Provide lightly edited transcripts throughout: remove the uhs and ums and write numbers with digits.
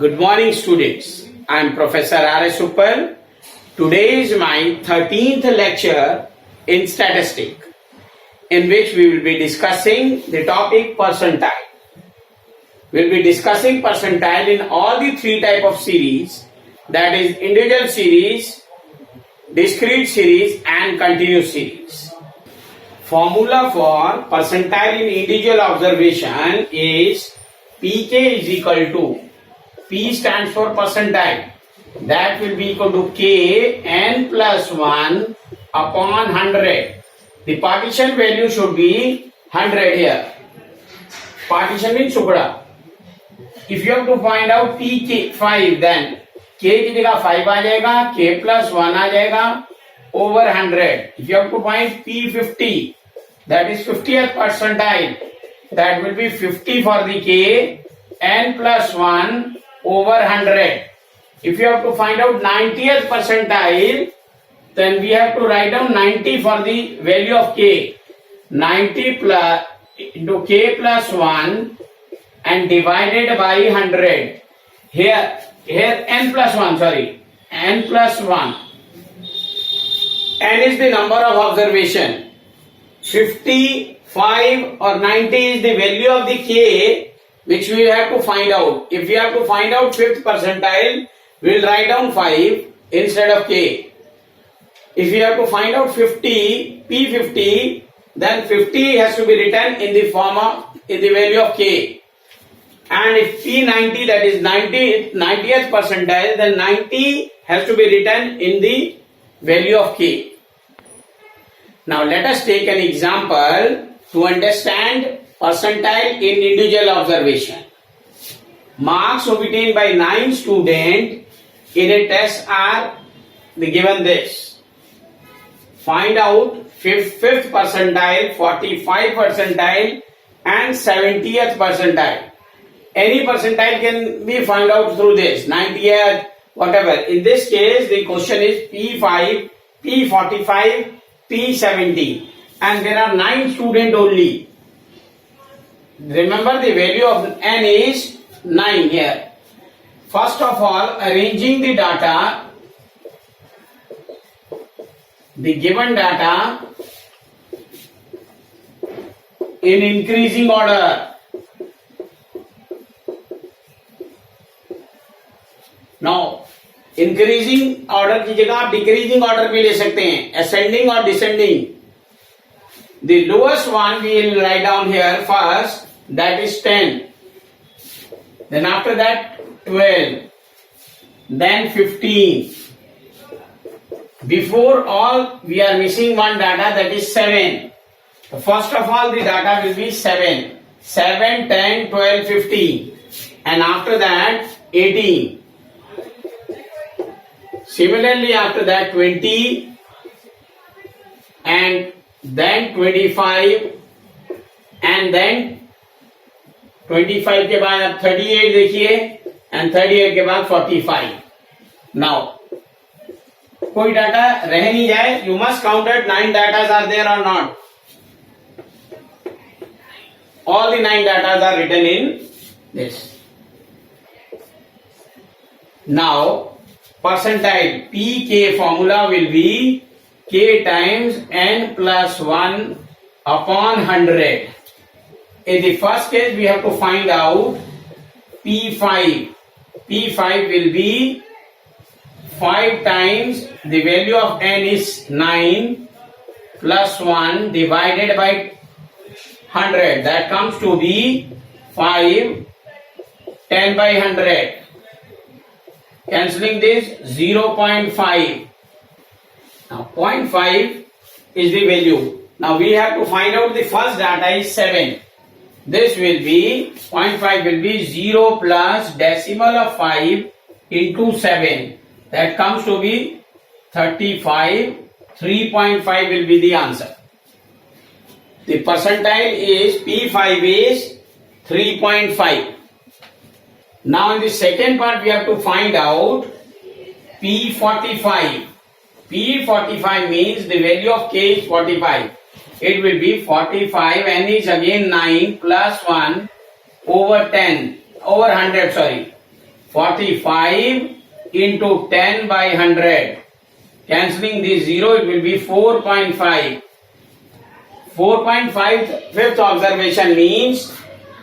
Good morning, students. I am Professor R.S. Uppal. Today is my 13th lecture in statistics, in which we will be discussing the topic percentile. We will be discussing percentile in all the three type of series, that is individual series, discrete series and continuous series. Formula for percentile in individual observation is Pk is equal to, P stands for percentile, that will be equal to K n plus 1 upon 100. The partition value should be 100 here. Partition means Sukda. If you have to find out Pk 5, then K की जगह 5 आ जाएगा, K plus 1 आ जाएगा over 100. If you have to find P50, that is 50th percentile, that will be 50 for the K, n plus 1 over 100. If you have to find out 90th percentile, then we have to write down 90 for the value of K. 90 plus into K plus 1 and divided by 100. Here n plus 1, n plus 1. N is the number of observation. 50, 5 or 90 is the value of the K, which we have to find out. If we have to find out 5th percentile, we will write down 5 instead of K. If we have to find out 50, P50, then 50 has to be written in the form of, in the value of K. And if P90, that is 90th percentile, then 90 has to be written in the value of K. Now let us take an example to understand percentile in individual observation. Marks obtained by 9 students in a test are given this. Find out 5th percentile, 45 percentile and 70th percentile. Any percentile can be found out through this, 90th, whatever. In this case, the question is P5, P45, P70, and there are 9 students only. Remember, the value of n is 9 here. First of all, arranging the data, the given data in increasing order. Now, increasing order की जगह आप decreasing order भी ले सकते हैं, ascending or descending. The lowest one we will write down here first, that is 10. Then after that 12. Then 15. Before all we are missing one data, that is 7. So first of all the data will be 7. 7, 10, 12, 15. And after that 18. Similarly after that 20 and then 25 and then 25 के बाद आप 38 देखिए and 38 के बाद 45. Now कोई data रह नहीं जाए, you must count that 9 datas are there or not. All the 9 datas are written in this. Now percentile Pk formula will be K times n plus 1 upon 100. In the first case, we have to find out P5. P5 will be 5 times the value of n is 9 plus 1 divided by 100. That comes to be 5, 10 by 100. Cancelling this, 0.5. Now 0.5 is the value. Now we have to find out the first data is 7. This will be 0.5 will be 0 plus decimal of 5 into 7. That comes to be 35. 3.5 will be the answer. The percentile is P5 is 3.5. Now in the second part we have to find out P45. P45 means the value of K is 45. It will be 45, n is again 9 plus 1 over 10, over 100, sorry. 45 into 10 by 100. Cancelling this 0, it will be 4.5. 4.5 fifth observation means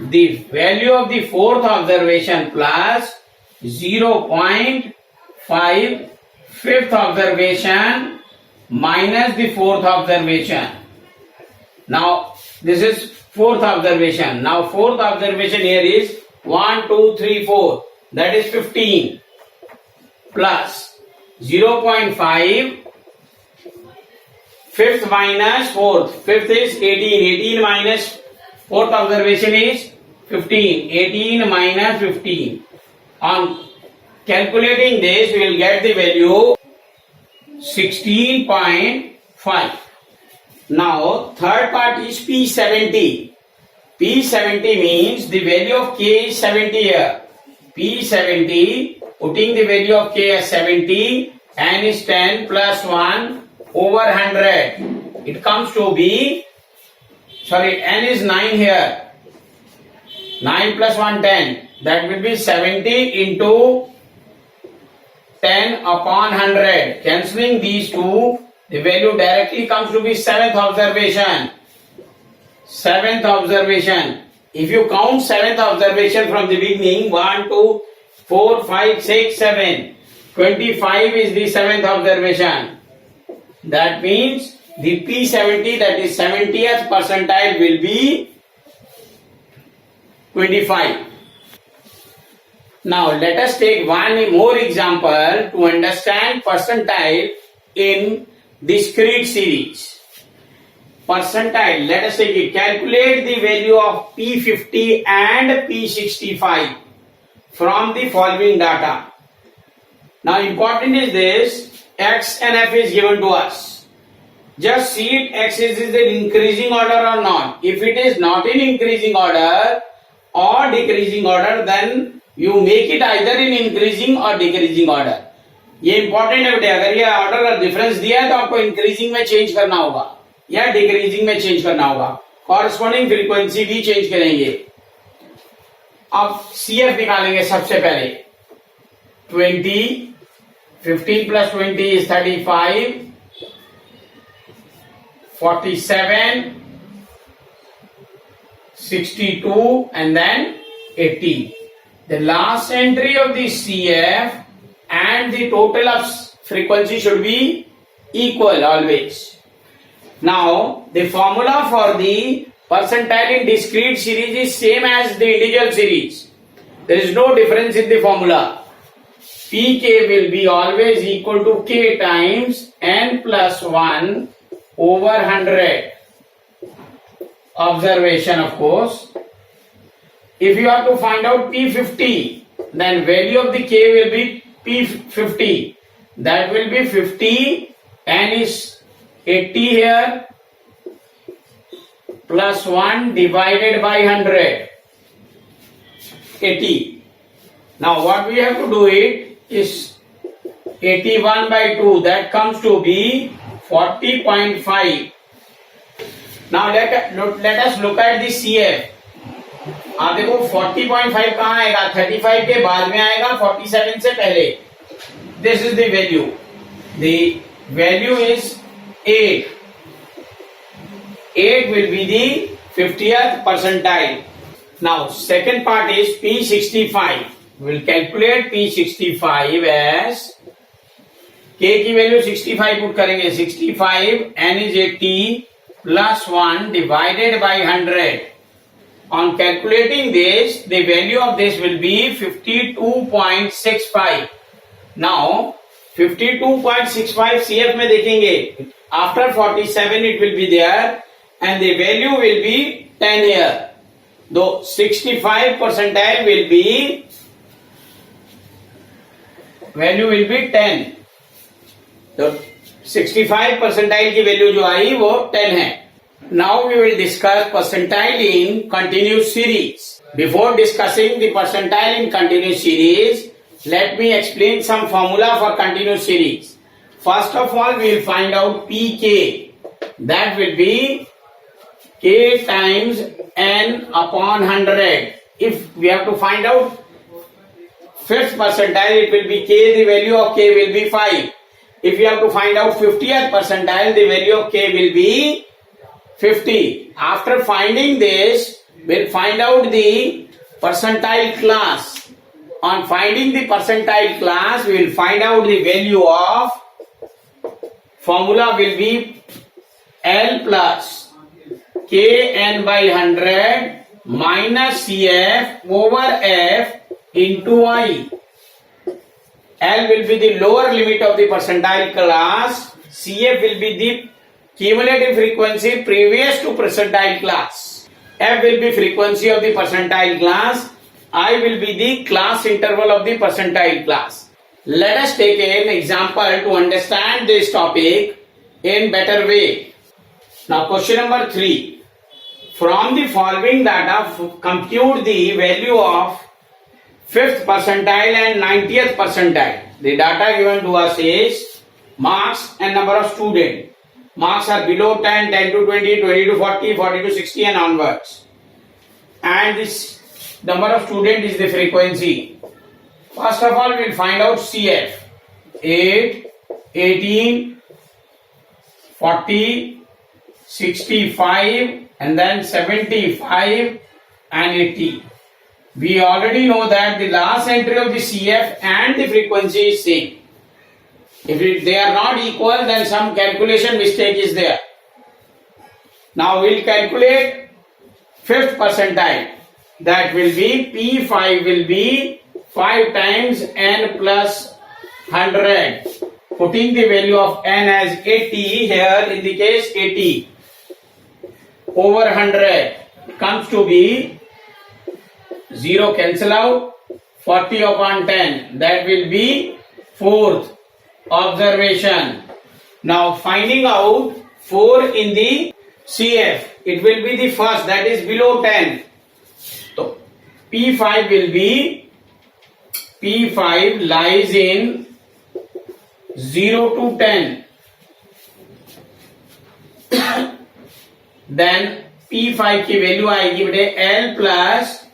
the value of the fourth observation plus 0.5 fifth observation minus the fourth observation. Now this is fourth observation. Now fourth observation here is 1, 2, 3, 4. That is 15 plus 0.5 fifth minus fourth. Fifth is 18. 18 minus fourth observation is 15. 18 minus 15. On calculating this, we will get the value 16.5. Now, third part is P70. P70 means the value of K is 70 here. P70, putting the value of K as 70, N is 10 plus 1 over 100. It comes to be, N is 9 here. 9 plus 1, 10. That will be 70 into 10 upon 100. Cancelling these two, the value directly comes to be seventh observation. Seventh observation. If you count seventh observation from the beginning, 1, 2, 4, 5, 6, 7. 25 is the seventh observation. That means the P70, that is 70th percentile, will be 25. Now let us take one more example to understand percentile in discrete series. Percentile, let us take it. Calculate the value of P50 and P65 from the following data. Now important is this, X and F is given to us. Just see it, X is in increasing order or not. If it is not in increasing order or decreasing order, then you make it either in increasing or decreasing order. ये important है बेटे, अगर ये order का difference दिया है तो आपको इंक्रीजिंग में चेंज करना होगा या डिक्रीजिंग में चेंज करना होगा. कॉरस्पॉन्डिंग फ्रीक्वेंसी भी चेंज करेंगे. अब CF निकालेंगे सबसे पहले. 20, 15 plus 20 is 35, 47, 62 and then 80. The last entry of the CF and the total of frequency should be equal always. Now the formula for the percentile in discrete series is same as the individual series. There is no difference in the formula. Pk will be always equal to K times N plus 1 over 100. Observation, of course. If you have to find out P50, then value of the K will be P50. That will be 50. N is 80 here. Plus 1 divided by 100. 80. Now what we have to do it is 81 by 2. That comes to be 40.5. Now let us look at the CF. आप देखो 40.5 कहाँ आएगा? 35 के बाद में आएगा, 47 से पहले. This is the value. The value is 8. 8 will be the 50th percentile. Now second part is P65. We will calculate P65 as K की वैल्यू 65 पुट करेंगे. 65, N is 80 plus 1 divided by 100. On calculating this, the value of this will be 52.65. Now 52.65 CF में देखेंगे. After 47 it will be there and the value will be 10 here. Though 65 percentile will be, value will be 10. तो 65 percentile की value जो आई वो 10 है. Now we will discuss percentile in continuous series. Before discussing the percentile in continuous series, let me explain some formula for continuous series. First of all, we will find out Pk. That will be K times N upon 100. If we have to find out fifth percentile, it will be k, the value of k will be 5. If you have to find out 50th percentile, the value of k will be 50. After finding this, we'll find out the percentile class. On finding the percentile class, we will find out the value of, formula will be L plus Kn by 100 minus Cf over F into I. L will be the lower limit of the percentile class. Cf will be the cumulative frequency previous to percentile class. F will be frequency of the percentile class. I will be the class interval of the percentile class. Let us take an example to understand this topic in better way. Now question number 3. From the following data, compute the value of 5th percentile and 90th percentile. The data given to us is marks and number of students. Marks are below 10, 10 to 20, 20 to 40, 40 to 60 and onwards. And this number of students is the frequency. First of all, we will find out CF. 8, 18, 40, 65 and then 75 and 80. We already know that the last entry of the CF and the frequency is same. If they are not equal, then some calculation mistake is there. Now we will calculate 5th percentile. That will be P5 will be 5 times n plus 100. Putting the value of n as 80 here, in the case 80 over 100 comes to be 0 cancel out, 40 upon 10, that will be 4th observation. Now finding out 4 in the CF, it will be the first, that is below 10. So P5 will be, P5 lies in 0 to 10. Then P5 की value आएगी बेटे L plus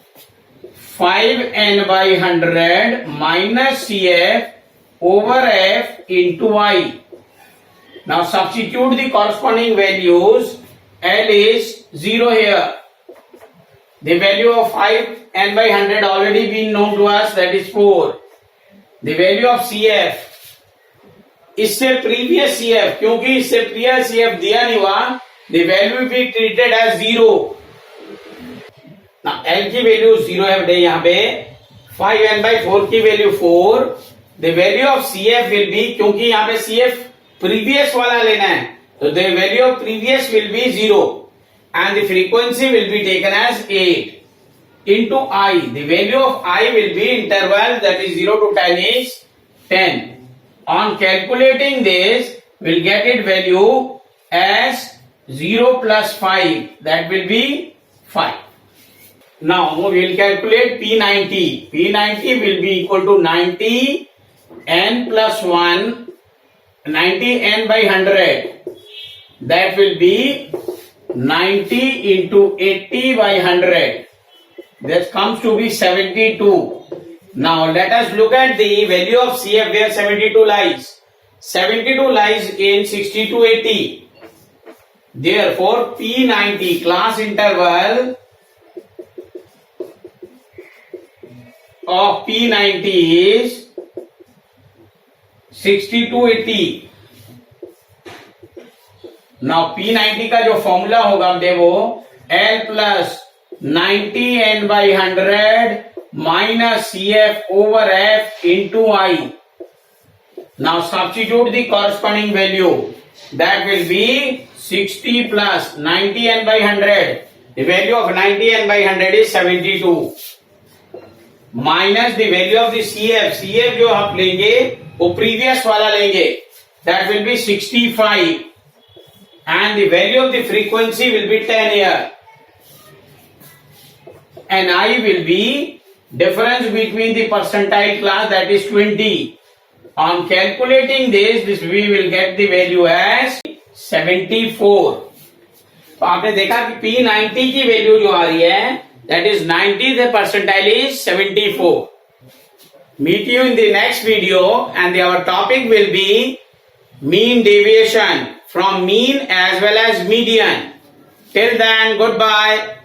5n by 100 minus CF over F into I. Now substitute the corresponding values. L is 0 here. The value of 5n by 100 already been known to us, that is 4. The value of CF, इससे previous CF, क्योंकि इससे previous CF दिया नहीं हुआ, the value will be treated as 0. Now L की value 0 है बेटे यहाँ पे, 5n by 4 की value 4. The value of CF will be, क्योंकि यहाँ पे CF previous वाला लेना है, so the value of previous will be 0 and the frequency will be taken as 8 into I. The value of I will be interval, that is 0 to 10 is 10. On calculating this, we will get it value as 0 plus 5, that will be 5. Now we will calculate P90. P90 will be equal to 90 n plus 1, 90 n by 100. That will be 90 into 80 by 100. This comes to be 72. Now let us look at the value of CF where 72 lies. 72 lies in 60 to 80. Therefore P90 class interval of P90 is 60 to 80. Now P90 का जो formula होगा देखो, L plus 90 n by 100 minus CF over F into I. Now substitute the corresponding value. That will be 60 plus 90 n by 100. The value of 90 n by 100 is 72. Minus the value of the CF. CF जो आप लेंगे वो previous वाला लेंगे. That will be 65. And the value of the frequency will be 10 here. And I will be difference between the percentile class, that is 20. On calculating this we will get the value as 74. तो आपने देखा कि P90 की value जो आ रही है, that is 90th percentile is 74. Meet you in the next video, and our topic will be mean deviation from mean as well as median. Till then, goodbye.